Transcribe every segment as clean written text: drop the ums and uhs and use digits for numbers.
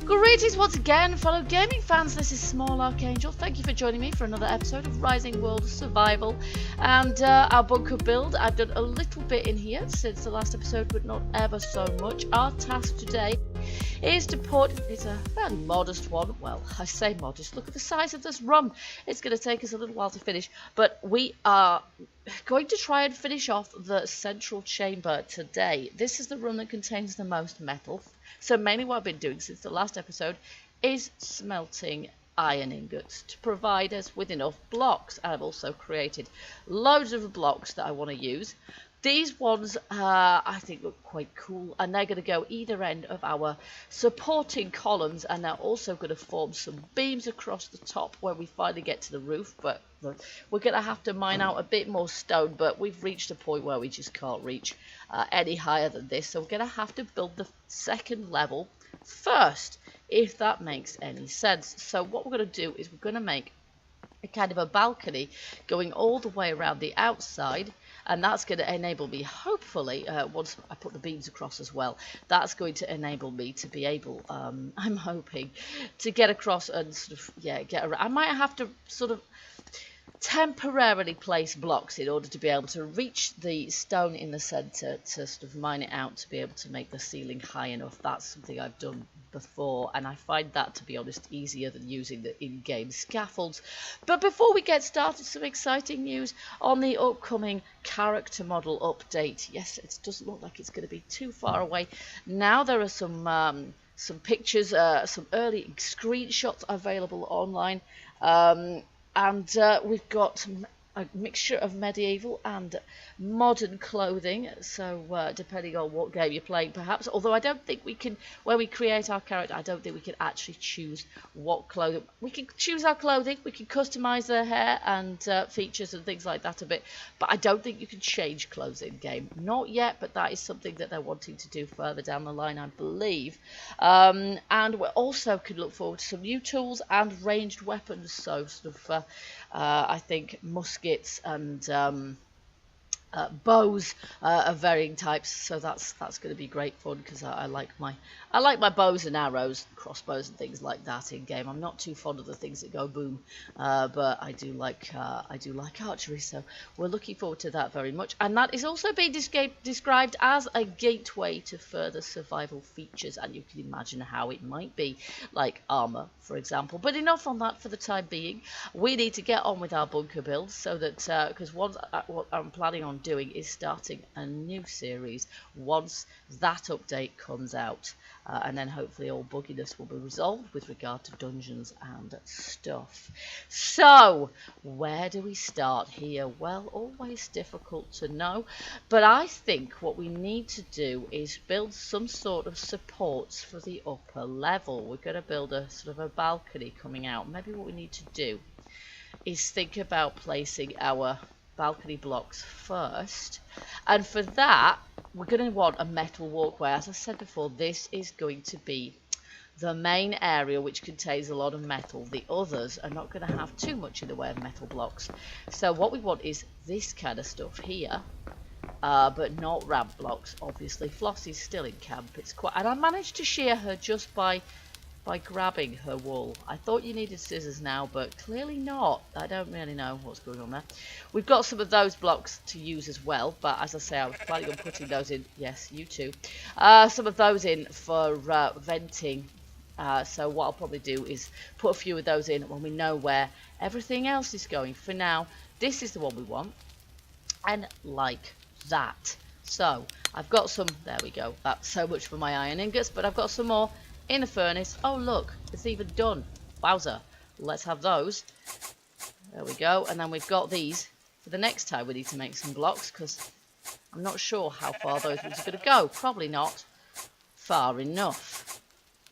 Greetings once again, fellow gaming fans. This is Small Archangel. Thank you for joining me for another episode of Rising World Survival and our bunker build. I've done a little bit in here since the last episode, but not ever so much. Our task today is to put, it's a fairly modest one. Well, I say modest. Look at the size of this room. It's going to take us a little while to finish, but we are going to try and finish off the central chamber today. This is the room that contains the most metal. So mainly what I've been doing since the last episode is smelting iron ingots to provide us with enough blocks. I've also created loads of blocks that I want to use. These ones I think look quite cool, and they're going to go either end of our supporting columns, and they're also going to form some beams across the top when we finally get to the roof. But we're going to have to mine out a bit more stone, but we've reached a point where we just can't reach any higher than this, so we're going to have to build the second level first, if that makes any sense. So what we're going to do is we're going to make a kind of a balcony going all the way around the outside, and that's going to enable me, hopefully, once I put the beams across as well, that's going to enable me to be able, I'm hoping, to get across and sort of, yeah, get around. I might have to sort of temporarily place blocks in order to be able to reach the stone in the center to sort of mine it out to be able to make the ceiling high enough. That's something I've done before, and I find that, to be honest, easier than using the in-game scaffolds. But before we get started, some exciting news on the upcoming character model update. Yes, it doesn't look like it's going to be too far away. Now there are some pictures, some early screenshots available online. And we've got a mixture of medieval and modern clothing, so depending on what game you're playing perhaps, although I don't think we can, when we create our character, I don't think we can actually choose what clothing. We can choose our clothing, we can customise their hair and features and things like that a bit, but I don't think you can change clothes in game. Not yet, but that is something that they're wanting to do further down the line, I believe. And we also could look forward to some new tools and ranged weapons, so sort of I think muskets and bows of varying types, so that's going to be great fun, because I like my bows and arrows, crossbows and things like that in game. I'm not too fond of the things that go boom, but I do like archery, so we're looking forward to that very much. And that is also being described as a gateway to further survival features, and you can imagine how it might be, like armor, for example. But enough on that for the time being. We need to get on with our bunker build, so that because what I'm planning on doing is starting a new series once that update comes out, and then hopefully all bugginess will be resolved with regard to dungeons and stuff. So where do we start here? Well, always difficult to know, but I think what we need to do is build some sort of supports for the upper level. We're going to build a sort of a balcony coming out. Maybe what we need to do is think about placing our balcony blocks first, and for that we're going to want a metal walkway. As I said before, this is going to be the main area which contains a lot of metal. The others are not going to have too much in the way of metal blocks, so what we want is this kind of stuff here, but not ramp blocks. Obviously Flossie's still in camp. It's quite, and I managed to shear her just by grabbing her wool. I thought you needed scissors now, but clearly not. I don't really know what's going on there. We've got some of those blocks to use as well, but as I say, I was planning on putting those in. Yes, you too. Some of those in for venting. So what I'll probably do is put a few of those in when we know where everything else is going. For now, this is the one we want, and like that. So I've got some, there we go. That's so much for my iron ingots, but I've got some more in the furnace. Oh look, it's even done. Wowzer. Let's have those. There we go. And then we've got these for the next time we need to make some blocks, because I'm not sure how far those ones are going to go. Probably not far enough.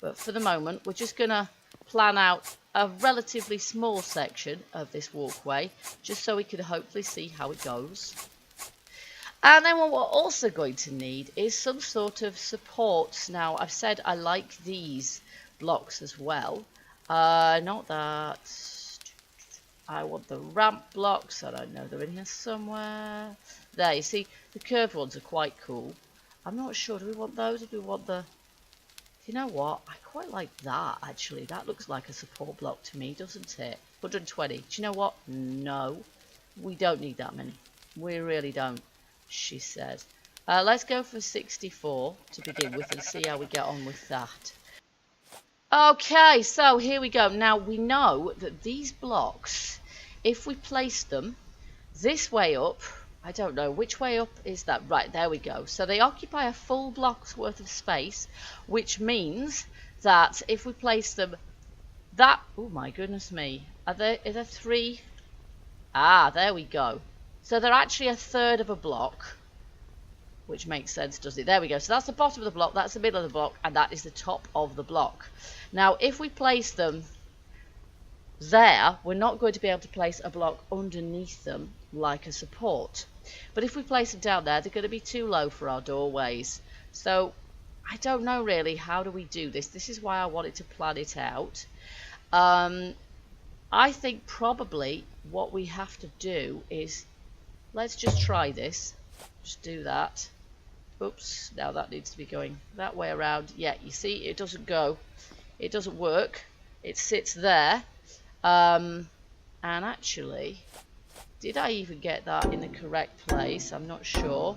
But for the moment, we're just going to plan out a relatively small section of this walkway, just so we can hopefully see how it goes. And then what we're also going to need is some sort of supports. Now, I've said I like these blocks as well. Not that. I want the ramp blocks. I don't know, they're in here somewhere. There, you see, the curved ones are quite cool. I'm not sure, do we want those or do we want the You know what? I quite like that, actually. That looks like a support block to me, doesn't it? 120. Do you know what? No. We don't need that many. We really don't, she said. Let's go for 64 to begin with and see how we get on with that. Okay, so here we go. Now, we know that these blocks, if we place them this way up, I don't know, which way up is that? Right, there we go. So they occupy a full block's worth of space, which means that if we place them that... Oh, my goodness me. Are there 3? Ah, there we go. So they're actually a third of a block, which makes sense, doesn't it? There we go. So that's the bottom of the block, that's the middle of the block, and that is the top of the block. Now, if we place them there, we're not going to be able to place a block underneath them like a support. But if we place them down there, they're going to be too low for our doorways. So, I don't know really, how do we do this? This is why I wanted to plan it out. I think probably what we have to do is, let's just try this. Just do that. Oops, now that needs to be going that way around. Yeah, you see, it doesn't go. It doesn't work. It sits there. And actually, did I even get that in the correct place? I'm not sure.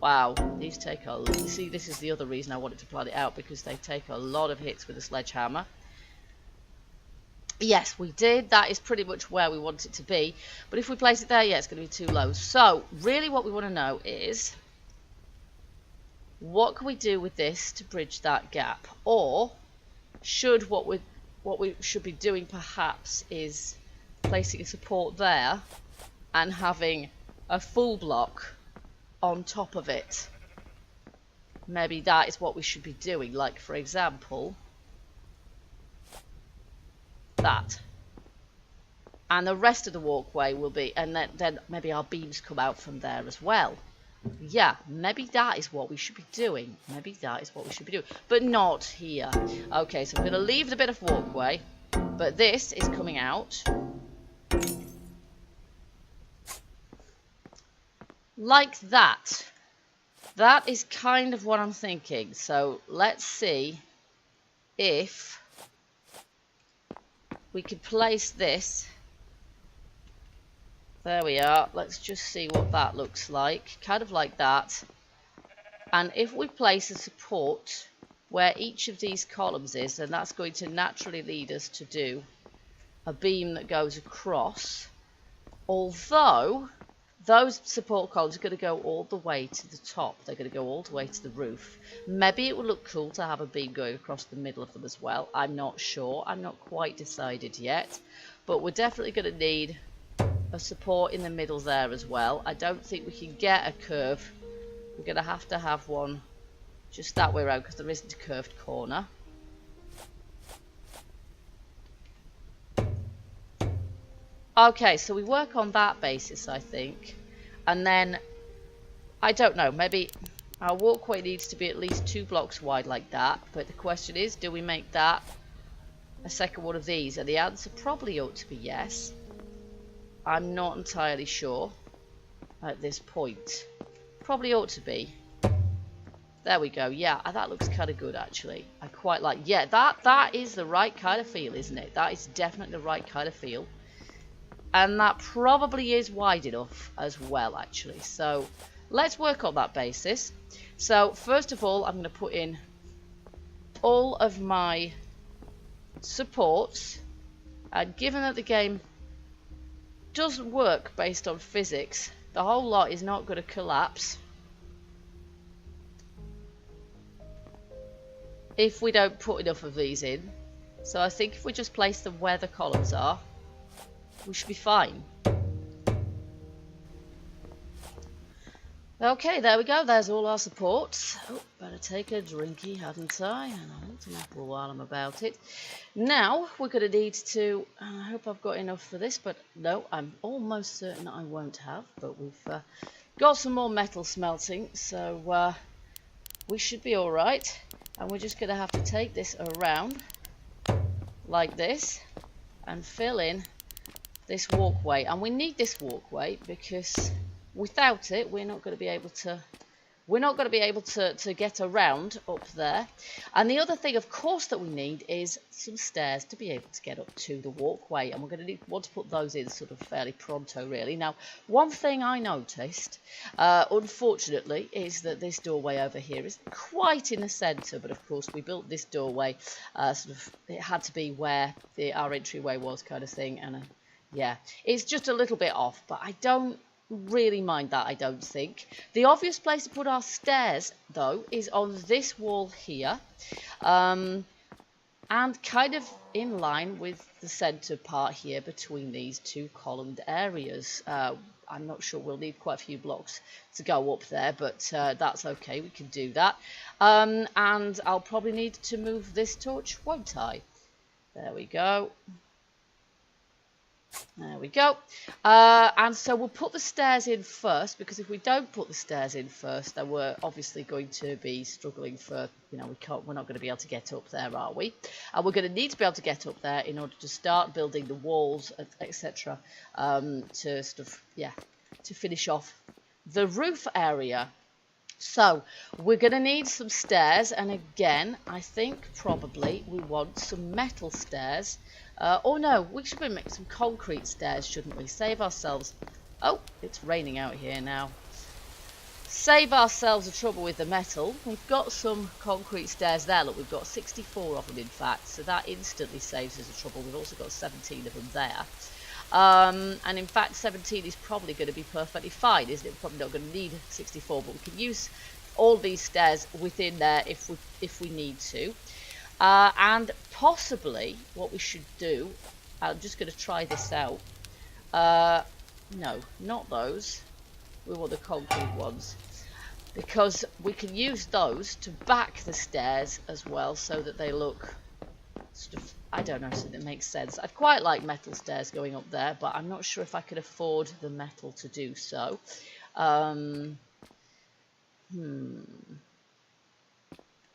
Wow, these take a... See, this is the other reason I wanted to plan it out, because they take a lot of hits with a sledgehammer. Yes, we did. That is pretty much where we want it to be. But if we place it there, yeah, it's going to be too low. So, really what we want to know is, what can we do with this to bridge that gap? Or, should what we should be doing perhaps is placing a support there and having a full block on top of it. Maybe that is what we should be doing. Like, for example... that, and the rest of the walkway will be, and then maybe our beams come out from there as well. Yeah, maybe that is what we should be doing. Maybe that is what we should be doing, but not here. Okay, so I'm going to leave the bit of walkway, but this is coming out like that. That is kind of what I'm thinking. So let's see if we could place this. There we are. Let's just see what that looks like. Kind of like that. And if we place a support where each of these columns is, then that's going to naturally lead us to do a beam that goes across. Although those support columns are going to go all the way to the top. They're going to go all the way to the roof. Maybe it would look cool to have a beam going across the middle of them as well. I'm not sure. I'm not quite decided yet. But we're definitely going to need a support in the middle there as well. I don't think we can get a curve. We're going to have one just that way around because there isn't a curved corner. Okay, so we work on that basis, I think. And then, I don't know, maybe our walkway needs to be at least 2 blocks wide like that. But the question is, do we make that a second one of these? And the answer probably ought to be yes. I'm not entirely sure at this point. Probably ought to be. There we go. Yeah, that looks kind of good, actually. I quite like... Yeah, that is the right kind of feel, isn't it? That is definitely the right kind of feel. And that probably is wide enough as well, actually. So let's work on that basis. So first of all, I'm going to put in all of my supports. And given that the game doesn't work based on physics, the whole lot is not going to collapse if we don't put enough of these in. So I think if we just place them where the columns are, we should be fine. Okay, there we go. There's all our supports. Oh, better take a drinky, hadn't I? And I'll want an apple while I'm about it. Now, we're going to need to... I hope I've got enough for this, but no, I'm almost certain I won't have. But we've got some more metal smelting, so we should be alright. And we're just going to have to take this around like this and fill in this walkway. And we need this walkway because without it we're not going to be able to we're not going to be able to get around up there. And the other thing, of course, that we need is some stairs to be able to get up to the walkway. And we're going to want to put those in sort of fairly pronto, really. Now, one thing I noticed, unfortunately, is that this doorway over here is quite in the centre. But, of course, we built this doorway, it had to be where our entryway was, kind of thing. And, yeah, it's just a little bit off. But I don't really mind that, I don't think. The obvious place to put our stairs, though, is on this wall here, and kind of in line with the centre part here between these two columned areas. I'm not sure, we'll need quite a few blocks to go up there, but that's okay, we can do that. And I'll probably need to move this torch, won't I? There we go. There we go. And so we'll put the stairs in first, because if we don't put the stairs in first, then we're obviously going to be struggling for, we're not going to be able to get up there, are we? And we're going to need to be able to get up there in order to start building the walls, etc., to to finish off the roof area. So we're going to need some stairs, and again, I think probably we want some metal stairs. Or no, we should make some concrete stairs, shouldn't we? Save ourselves... Oh, it's raining out here now. Save ourselves the trouble with the metal. We've got some concrete stairs there. Look, we've got 64 of them, in fact. So that instantly saves us the trouble. We've also got 17 of them there. And in fact, 17 is probably going to be perfectly fine, isn't it? We're probably not going to need 64, but we can use all these stairs within there if we need to. And possibly what we should do, I'm just going to try this out. No, not those. We want the concrete ones, because we can use those to back the stairs as well, so that they look sort of, I don't know, so that makes sense. I'd quite like metal stairs going up there, but I'm not sure if I could afford the metal to do so. And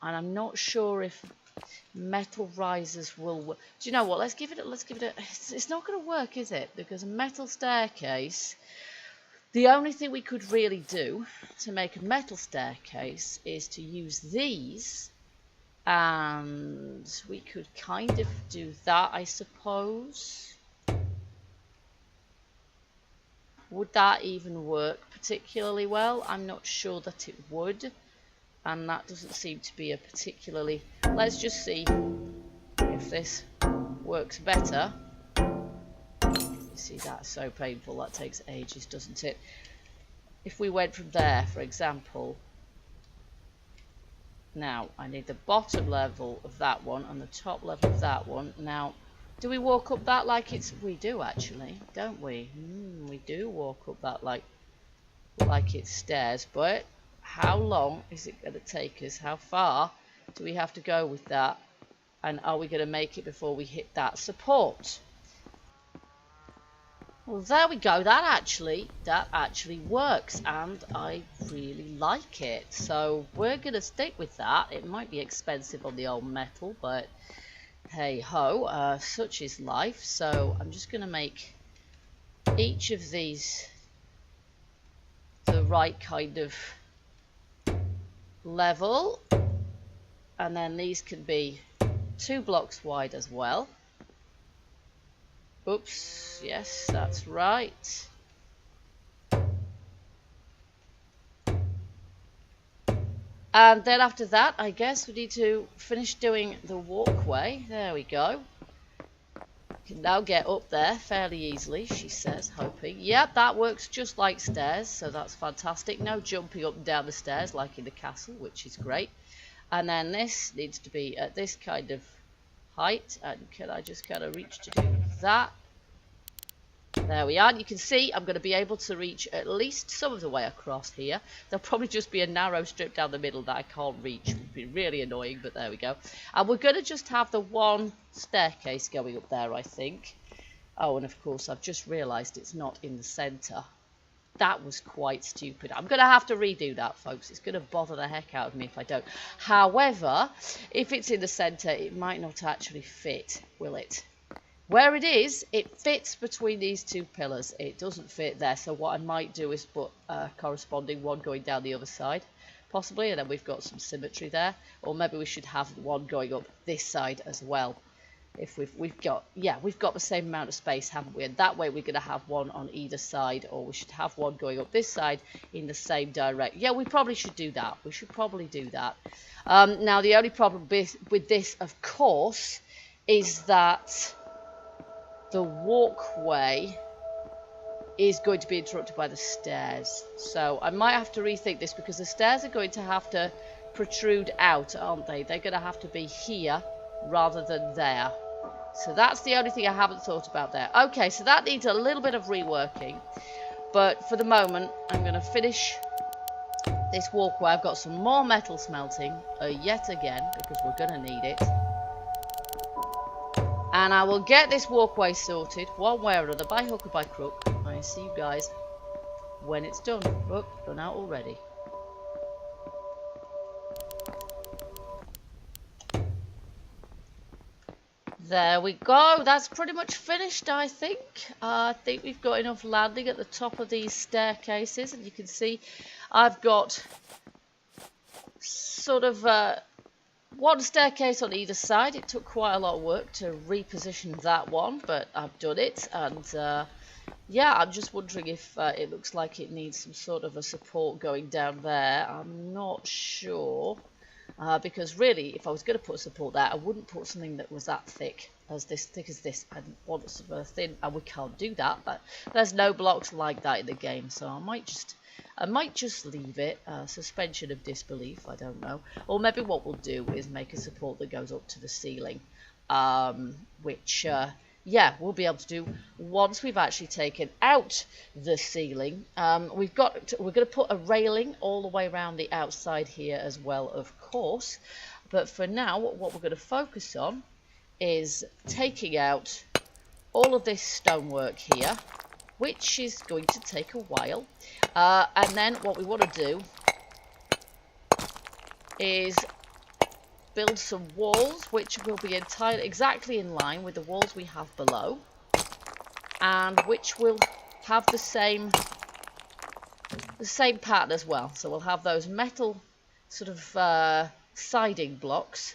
I'm not sure if metal risers will work. Do you know what? Let's give it a. It's not going to work, is it? Because a metal staircase. The only thing we could really do to make a metal staircase is to use these, and we could kind of do that, I suppose. Would that even work particularly well? I'm not sure that it would. And that doesn't seem to be a particularly... Let's just see if this works better. You see, that's so painful. That takes ages, doesn't it? If we went from there, for example... Now, I need the bottom level of that one and the top level of that one. Now, do we walk up that like it's... We do, actually, don't we? We do walk up that like it's stairs, but... How long is it going to take us? How far do we have to go with that? And are we going to make it before we hit that support? Well, there we go. That actually works, and I really like it. So we're going to stick with that. It might be expensive on the old metal, but hey ho, such is life. So I'm just going to make each of these the right kind of level, and then these can be 2 blocks wide as well. Oops, yes, that's right. And then after that, I guess we need to finish doing the walkway. There we go. Can now get up there fairly easily, she says, hoping. Yep, that works just like stairs, so that's fantastic. No jumping up and down the stairs like in the castle, which is great. And then this needs to be at this kind of height. And can I just kind of reach to do that? There we are. And you can see I'm going to be able to reach at least some of the way across here. There'll probably just be a narrow strip down the middle that I can't reach. It would be really annoying, but there we go. And we're going to just have the one staircase going up there, I think. Oh, and of course, I've just realised it's not in the centre. That was quite stupid. I'm going to have to redo that, folks. It's going to bother the heck out of me if I don't. However, if it's in the centre, it might not actually fit, will it? Where it is, it fits between these 2 pillars. It doesn't fit there, so what I might do is put a corresponding one going down the other side. possibly, and then we've got some symmetry there. Or maybe we should have one going up this side as well. If we've got the same amount of space, haven't we? And that way we're going to have one on either side, or we should have one going up this side in the same direction. Yeah, we probably should do that. We should probably do that. Now the only problem with this, of course, is that the walkway is going to be interrupted by the stairs. So I might have to rethink this, because the stairs are going to have to protrude out, aren't they? They're going to have to be here rather than there. So that's the only thing I haven't thought about there. Okay, so that needs a little bit of reworking. But for the moment, I'm going to finish this walkway. I've got some more metal smelting yet again, because we're going to need it. And I will get this walkway sorted one way or another, by hook or by crook. I see you guys when it's done. Look, done out already. There we go. That's pretty much finished, I think. I think we've got enough landing at the top of these staircases. And you can see I've got sort of one staircase on either side. It took quite a lot of work to reposition that one, but I've done it. And yeah, I'm just wondering if it looks like it needs some sort of a support going down there. I'm not sure. Because really, if I was going to put support there, I wouldn't put something that was that thick as this. I want sort of a thin, and we can't do that. But there's no blocks like that in the game, so I might just leave it. Suspension of disbelief, I don't know. Or maybe what we'll do is make a support that goes up to the ceiling, which yeah, we'll be able to do once we've actually taken out the ceiling. We're going to put a railing all the way around the outside here as well, of course. But for now, what we're going to focus on is taking out all of this stonework here, which is going to take a while. And then what we want to do is build some walls which will be exactly in line with the walls we have below, and which will have the same pattern as well. So we'll have those metal sort of siding blocks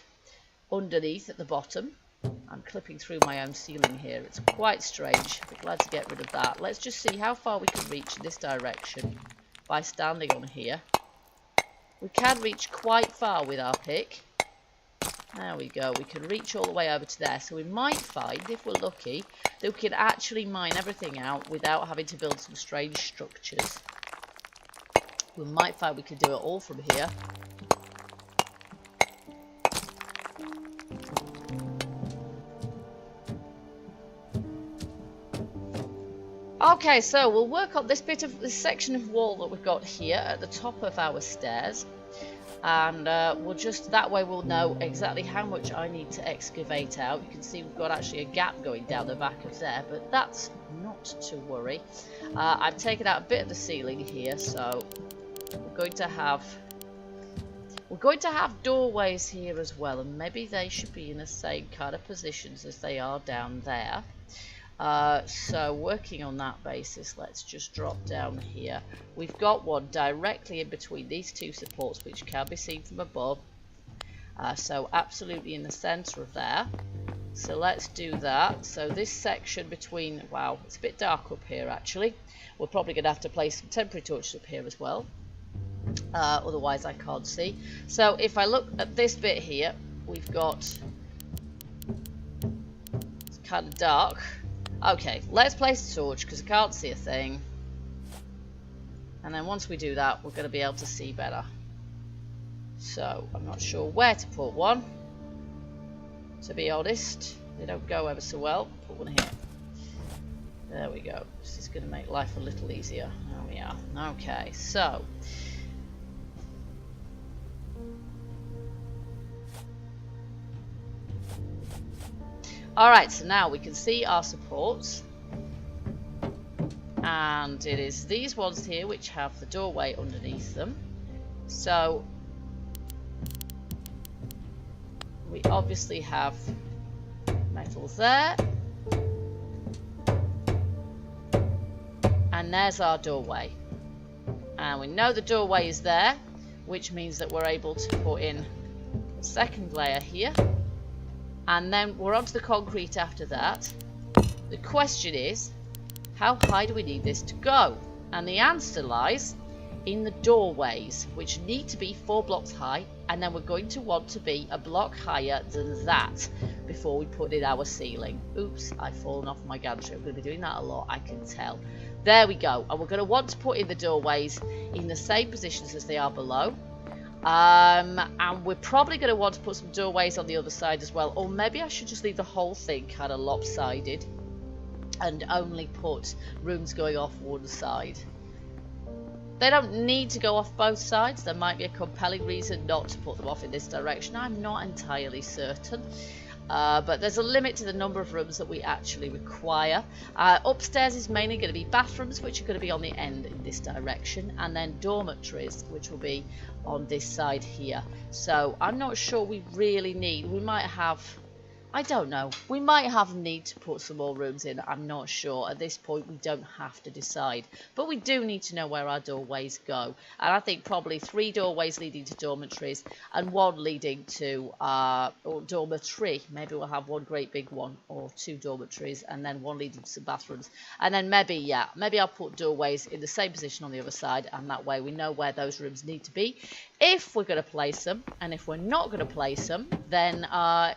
underneath at the bottom. I'm clipping through my own ceiling here. It's quite strange. I'd be glad to get rid of that. Let's just see how far we can reach in this direction by standing on here. We can reach quite far with our pick. There we go. We can reach all the way over to there. So we might find, if we're lucky, that we can actually mine everything out without having to build some strange structures. We might find we can do it all from here. Okay, so we'll work on this section of wall that we've got here at the top of our stairs. And that way we'll know exactly how much I need to excavate out. You can see we've got actually a gap going down the back of there, but that's not to worry. I've taken out a bit of the ceiling here, so we're going to have doorways here as well, and maybe they should be in the same kind of positions as they are down there. So working on that basis, let's just drop down here. We've got one directly in between these two supports, which can be seen from above. So absolutely in the center of there. So let's do that. So this section between, wow, it's a bit dark up here actually. We're probably going to have to place some temporary torches up here as well. Otherwise I can't see. So if I look at this bit here, we've got, it's kind of dark. Okay, let's place a torch because I can't see a thing. And then once we do that, we're going to be able to see better. So, I'm not sure where to put one. To be honest, they don't go ever so well. Put one here. There we go. This is going to make life a little easier. There we are. Okay, so. Alright, so now we can see our supports, and it is these ones here which have the doorway underneath them. So we obviously have metal there, and there's our doorway, and we know the doorway is there. which means that we're able to put in a second layer here, and then we're onto the concrete after that. The question is, how high do we need this to go? And the answer lies in the doorways, which need to be 4 blocks high, and then we're going to want to be a block higher than that before we put in our ceiling. Oops, I've fallen off my gantry. I'm going to be doing that a lot, I can tell. There we go. And we're going to want to put in the doorways in the same positions as they are below. And we're probably going to want to put some doorways on the other side as well. Or maybe I should just leave the whole thing kind of lopsided and only put rooms going off one side. They don't need to go off both sides. There might be a compelling reason not to put them off in this direction. I'm not entirely certain. But there's a limit to the number of rooms that we actually require. Upstairs is mainly going to be bathrooms, which are going to be on the end in this direction, and then dormitories, which will be on this side here. So I'm not sure we really need, we might have, I don't know, we might have need to put some more rooms in. I'm not sure. At this point we don't have to decide, but we do need to know where our doorways go, and I think probably 3 doorways leading to dormitories and 1 leading to or dormitory. Maybe we'll have 1 great big one, or 2 dormitories, and then 1 leading to some bathrooms, and then maybe I'll put doorways in the same position on the other side, and that way we know where those rooms need to be if we're going to place them. And if we're not going to place them, then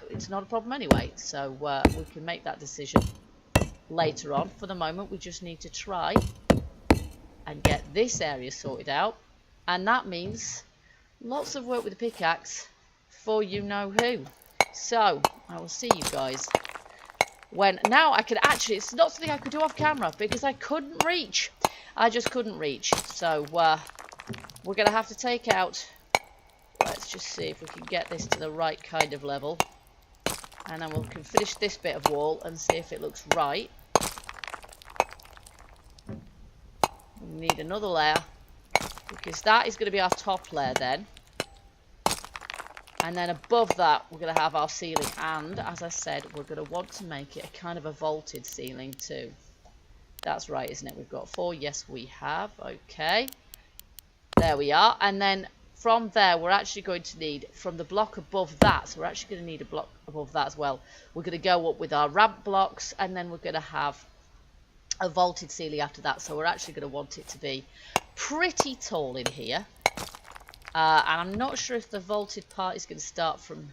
it's not a problem anyway, so we can make that decision later on. For the moment we just need to try and get this area sorted out, and that means lots of work with the pickaxe for you know who. So I will see you guys when, now I can actually, it's not something I could do off camera because I couldn't reach, I just couldn't reach. So we're going to have to take out, let's just see if we can get this to the right kind of level, and then we can finish this bit of wall and see if it looks right. We need another layer because that is going to be our top layer then, and then above that we're going to have our ceiling, and as I said, we're going to want to make it a kind of a vaulted ceiling too. That's right, isn't it? We've got 4. Yes, we have. Okay, there we are. And then from there we're actually going to need, from the block above that, so we're actually going to need a block above that as well. We're going to go up with our ramp blocks, and then we're going to have a vaulted ceiling after that. So we're actually going to want it to be pretty tall in here, and I'm not sure if the vaulted part is going to start from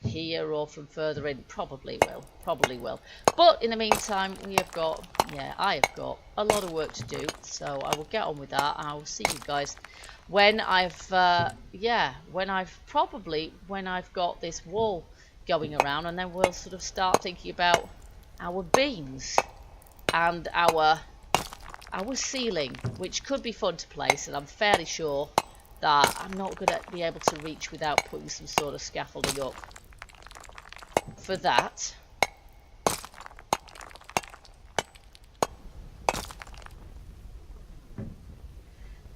here or from further in. Probably will, but in the meantime we have got, I have got a lot of work to do, so I will get on with that, and I will see you guys when I've when I've got this wall going around, and then we'll sort of start thinking about our beams and our ceiling, which could be fun to place, and I'm fairly sure that I'm not going to be able to reach without putting some sort of scaffolding up for that.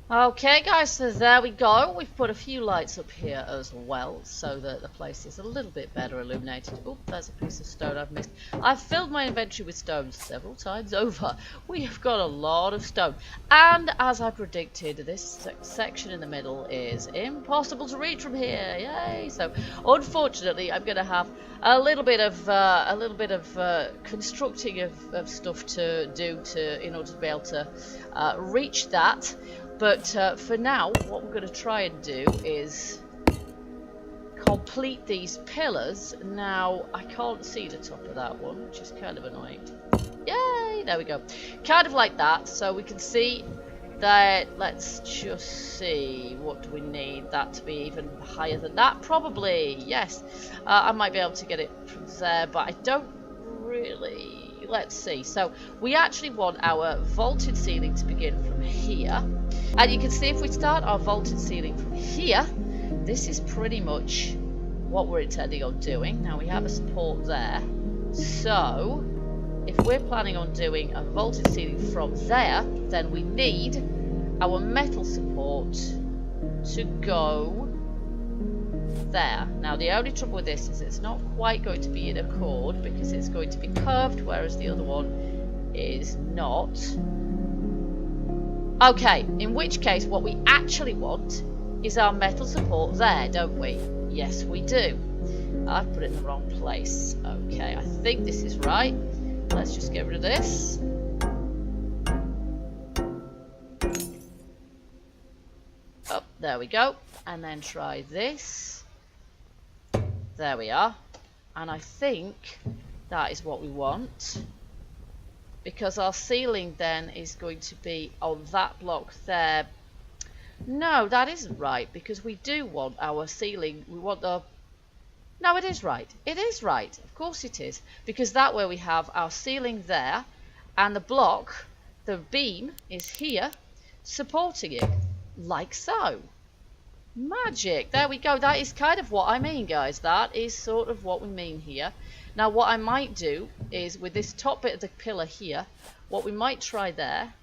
Okay guys, so there we go. We've put a few lights up here as well, so that the place is a little bit better illuminated. Oh, there's a piece of stone I've missed. I've filled my inventory with stones several times over. We have got a lot of stone, and as I predicted, this section in the middle is impossible to reach from here. Yay! So unfortunately I'm going to have a little bit of constructing of stuff to do in order to be able to reach that. But for now, what we're going to try and do is complete these pillars. Now, I can't see the top of that one, which is kind of annoying. Yay! There we go. Kind of like that, so we can see that. Let's just see, what do we need that to be even higher than that? Probably, yes. I might be able to get it from there, but I don't really. Let's see. So we actually want our vaulted ceiling to begin from here, and you can see if we start our vaulted ceiling from here, this is pretty much what we're intending on doing. Now we have a support there, so if we're planning on doing a vaulted ceiling from there, then we need our metal support to go there. Now the only trouble with this is it's not quite going to be in accord because it's going to be curved, whereas the other one is not. Okay, in which case what we actually want is our metal support there, don't we? Yes, we do. I've put it in the wrong place. Okay, I think this is right. Let's just get rid of this. Oh, there we go. And then try this. There we are. And I think that is what we want. Because our ceiling then is going to be on that block there. No, that isn't right. Because we do want our ceiling. We want the... No, it is right. It is right. Of course it is. Because that way we have our ceiling there. And the block, the beam, is here supporting it. Like so. Magic. There we go. That is kind of what I mean, guys. That is sort of what we mean here. Now, what I might do is with this top bit of the pillar here, what we might try there,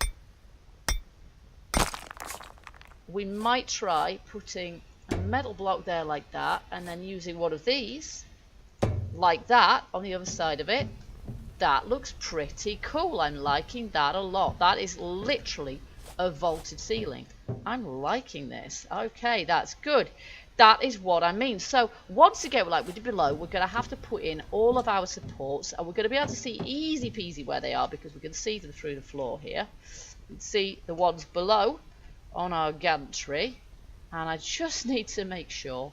we might try putting a metal block there like that, and then using one of these like that on the other side of it. That looks pretty cool. I'm liking that a lot. That is literally a vaulted ceiling. I'm liking this. Okay, that's good. That is what I mean. So once again, like we did below, we're going to have to put in all of our supports, and we're going to be able to see easy peasy where they are because we can see them through the floor here. You can see the ones below on our gantry, and I just need to make sure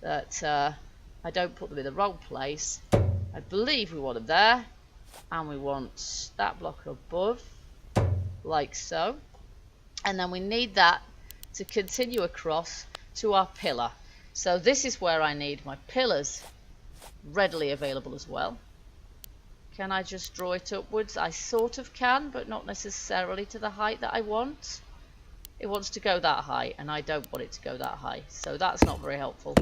that I don't put them in the wrong place. I believe we want them there, and we want that block above like so, and then we need that to continue across to our pillar. So this is where I need my pillars readily available as well. Can I just draw it upwards? I sort of can, but not necessarily to the height that I want. It wants to go that high, and I don't want it to go that high, so that's not very helpful.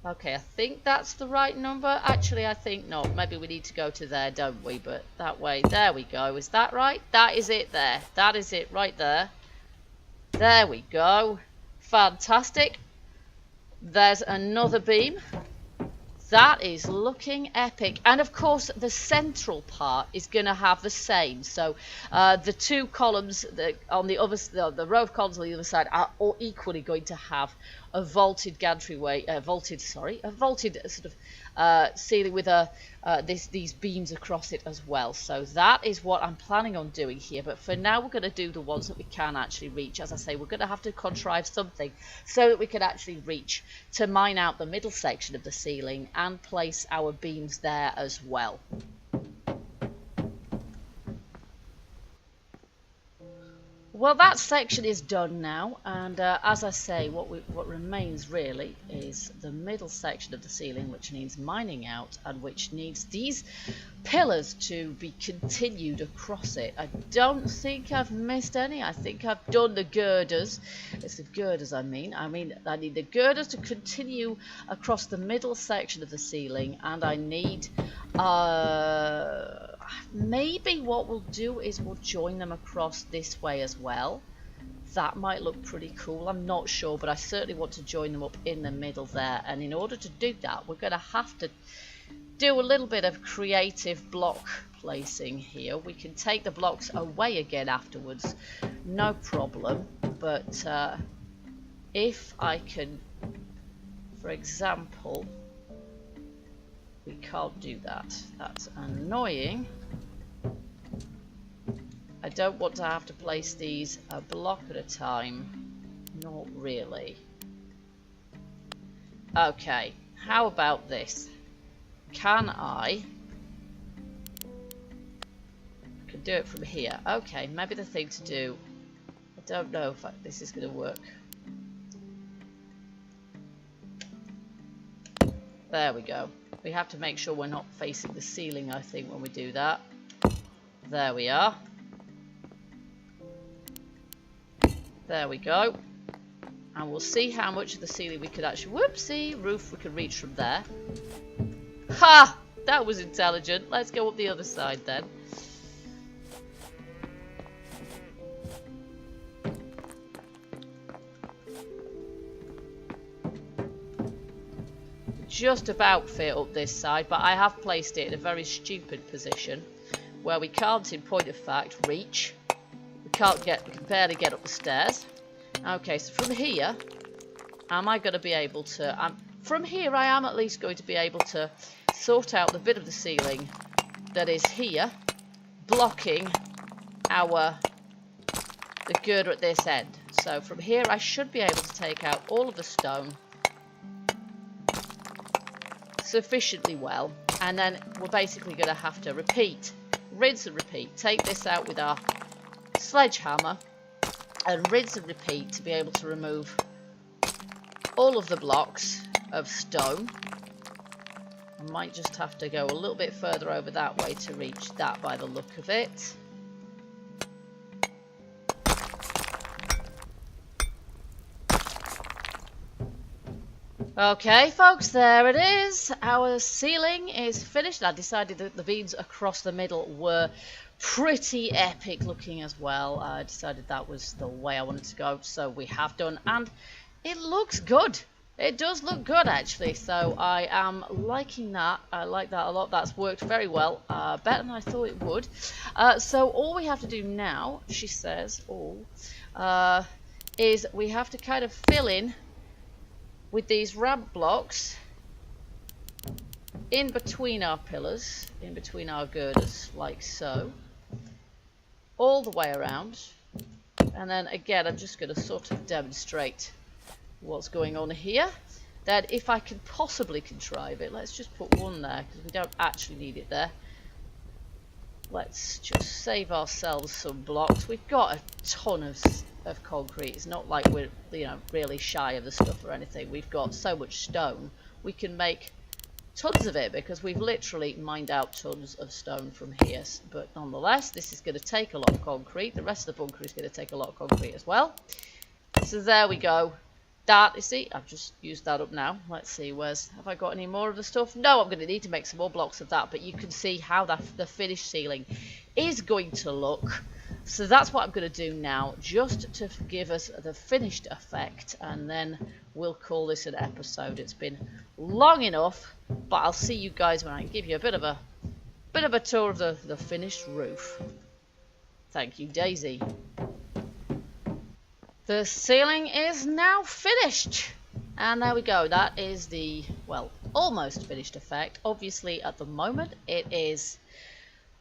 Okay, I think that's the right number. Actually, I think not. Maybe we need to go to there, don't we? But that way, there we go. Is that right? That is it there. That is it right there. There we go. Fantastic. There's another beam. That is looking epic. And of course, the central part is going to have the same. So the two columns on the other, the row of columns on the other side are all equally going to have a vaulted gantry a vaulted sort of ceiling with these beams across it as well. So that is what I'm planning on doing here. But for now, we're going to do the ones that we can actually reach. As I say, we're going to have to contrive something so that we can actually reach to mine out the middle section of the ceiling and place our beams there as well. Well, that section is done now, and as I say, what remains really is the middle section of the ceiling, which needs mining out and which needs these pillars to be continued across it. I don't think I've missed any. I think I've done the girders. It's the girders I mean. I need the girders to continue across the middle section of the ceiling, and I need maybe what we'll do is we'll join them across this way as well. That might look pretty cool. I'm not sure, but I certainly want to join them up in the middle there. And in order to do that, we're going to have to do a little bit of creative block placing here. We can take the blocks away again afterwards, no problem. But if I can, for example, we can't do that. That's annoying. I don't want to have to place these a block at a time. Not really. Okay, how about this? Can I can do it from here. Okay, maybe the thing to do. I don't know if this is going to work. There we go. We have to make sure we're not facing the ceiling, I think, when we do that. There we are. There we go. And we'll see how much of the ceiling we could actually... Whoopsie! Roof we can reach from there. Ha! That was intelligent. Let's go up the other side then. Just about fit up this side, but I have placed it in a very stupid position where we can't, in point of fact, reach. We can barely get up the stairs. Okay, so from here, am I going to be able to... from here, I am at least going to be able to sort out the bit of the ceiling that is here, blocking the girder at this end. So from here, I should be able to take out all of the stone sufficiently well, and then we're basically going to have to repeat, rinse and repeat. Take this out with our sledgehammer and rinse and repeat to be able to remove all of the blocks of stone. I might just have to go a little bit further over that way to reach that by the look of it. Okay, folks, there it is. Our ceiling is finished. I decided that the beams across the middle were pretty epic looking as well. I decided that was the way I wanted to go, so we have done, and it looks good. It does look good, actually, so I am liking that. I like that a lot. That's worked very well, better than I thought it would. So all we have to do now, she says, is we have to kind of fill in with these ramp blocks in between our pillars, in between our girders, like so, all the way around. And then again, I'm just going to sort of demonstrate what's going on here. That if I can possibly contrive it, let's just put one there because we don't actually need it there. Let's just save ourselves some blocks. We've got a ton of concrete. It's not like we're, you know, really shy of the stuff or anything. We've got so much stone. We can make tons of it because we've literally mined out tons of stone from here. But nonetheless, this is going to take a lot of concrete. The rest of the bunker is going to take a lot of concrete as well. So there we go. That, you see, I've just used that up now. Let's see, have I got any more of the stuff? No, I'm going to need to make some more blocks of that, but you can see how the finished ceiling is going to look. So that's what I'm going to do now, just to give us the finished effect, and then we'll call this an episode. It's been long enough, but I'll see you guys when I give you a bit of a tour of the finished roof. Thank you, Daisy. The ceiling is now finished, and there we go. That is the, well, almost finished effect. Obviously at the moment it is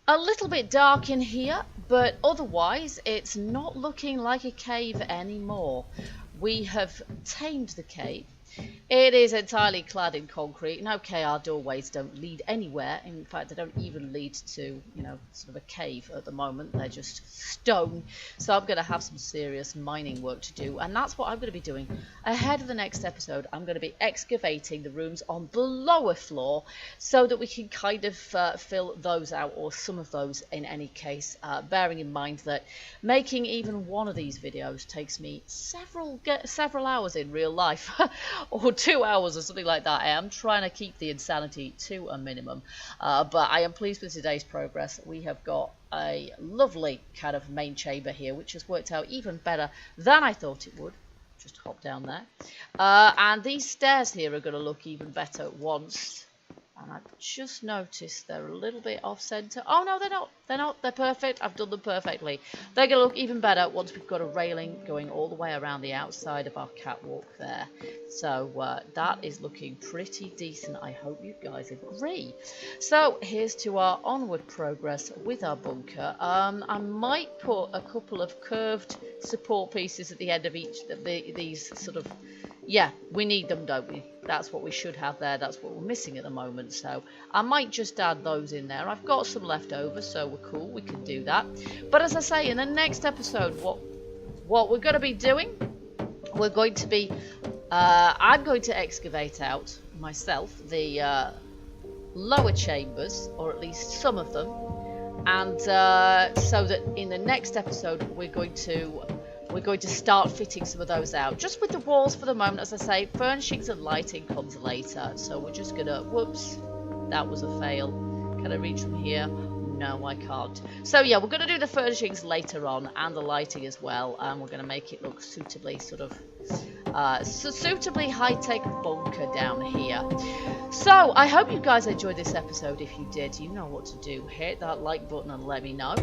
a little bit dark in here, but otherwise it's not looking like a cave anymore. We have tamed the cave. It is entirely clad in concrete, and okay, our doorways don't lead anywhere. In fact, they don't even lead to, you know, sort of a cave at the moment. They're just stone. So I'm going to have some serious mining work to do, and that's what I'm going to be doing. Ahead of the next episode, I'm going to be excavating the rooms on the lower floor so that we can kind of fill those out, or some of those in any case, bearing in mind that making even one of these videos takes me several hours in real life. Or 2 hours or something like that. I am trying to keep the insanity to a minimum, but I am pleased with today's progress. We have got a lovely kind of main chamber here, which has worked out even better than I thought it would. Just hop down there, and these stairs here are going to look even better once. And I've just noticed they're a little bit off center. Oh no, they're not. They're not. They're perfect. I've done them perfectly. They're going to look even better once we've got a railing going all the way around the outside of our catwalk there. So that is looking pretty decent. I hope you guys agree. So here's to our onward progress with our bunker. I might put a couple of curved support pieces at the end of each of these sort of... Yeah, we need them, don't we? That's what we should have there. That's what we're missing at the moment. So I might just add those in there. I've got some left over, so we're cool. We can do that. But as I say, in the next episode, what we're going to be doing, we're going to be... I'm going to excavate out, myself, the lower chambers, or at least some of them. And so that in the next episode, we're going to start fitting some of those out. Just with the walls for the moment, as I say, furnishings and lighting comes later. So we're just gonna, whoops, that was a fail. Can I reach from here? no, I can't. So yeah, we're going to do the furnishings later on and the lighting as well, and we're going to make it look suitably sort of suitably high-tech bunker down here. So I hope you guys enjoyed this episode. If you did, you know what to do. Hit that like button and let me know.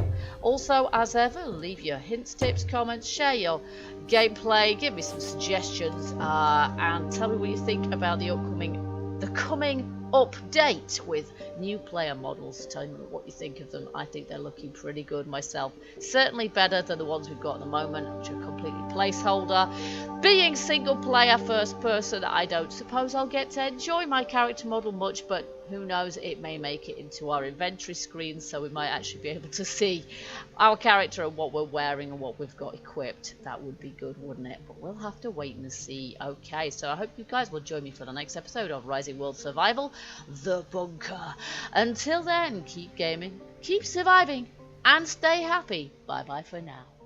Also, as ever, leave your hints, tips, comments, share your gameplay, give me some suggestions, and tell me what you think about the coming update with new player models. Tell me what you think of them. I think they're looking pretty good myself. Certainly better than the ones we've got at the moment, which are completely placeholder. Being single player first person, I don't suppose I'll get to enjoy my character model much, but who knows, it may make it into our inventory screen, so we might actually be able to see our character and what we're wearing and what we've got equipped. That would be good, wouldn't it? But we'll have to wait and see. Okay, so I hope you guys will join me for the next episode of Rising World Survival, The Bunker. Until then, keep gaming, keep surviving, and stay happy. Bye bye for now.